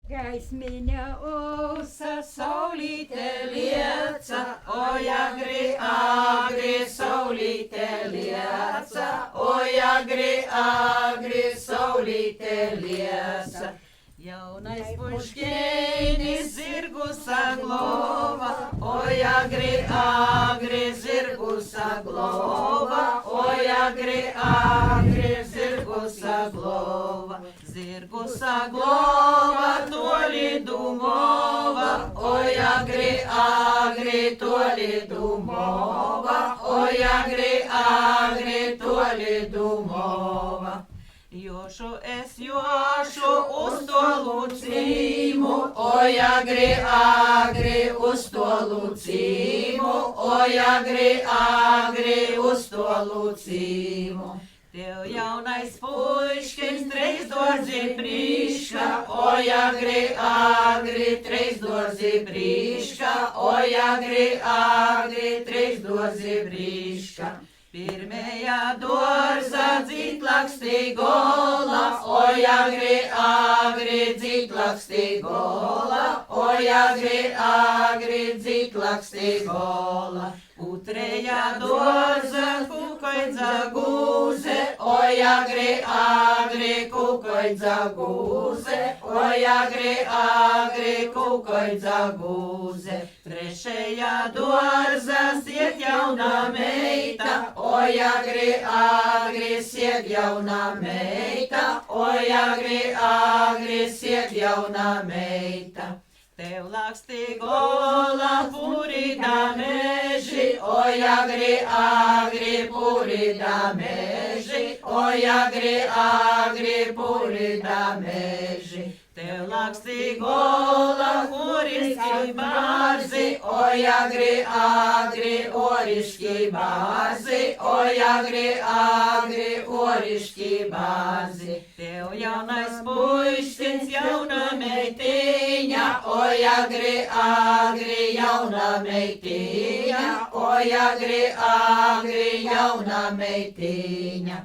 Gaisminė ausa, saulytė lieca, oi agri, agri, saulytė lieca, oi agri, agri, saulytė lieca. Jaunais puškėnis zirgus aglova, oi agri, agri, zirgus aglova, oi agri, agri, zirgus aglova. Zirgus aglova, toli dūmova, oi agri, agri, toli dūmova, oi agri, agri, toli dūmova. Jošu es jošu uz to lucīmu, oi agri, agri, uz to lucīmu, oi agri, agri, uz to lucīmu. Tev jaunais puiškins treis dārzi prīška, oi agri, agri, treis dārzi prīška, oi agri, agri, treis dārzi prīška. Pirmajā dārza dzītlakstī gola, oi agri, agri, dzītlakstī gola, oi agri, agri, dzītlakstī gola. Utrējā dārza kukaidza gūze, oi agri, agri, kukaidza gūze, oi agri, agri, kukaidza gūze. Trešajā dārza siet jauna meita, oi agri, agri, siet jauna meita, oi agri, agri, siet jauna meita. Tev lakstī gola purida meži, oi agri, agri, purida meži, oi agri, agri, purida meži. Tev lakstī gola oriški bārzi, oi agri, agri, oriški bārzi, oi agri, agri, oriški bārzi. Tev jaunais puiškins, jauna meitiņa, oi agri, agri, jauna meitiņa, oi agri, agri, jauna meitiņa.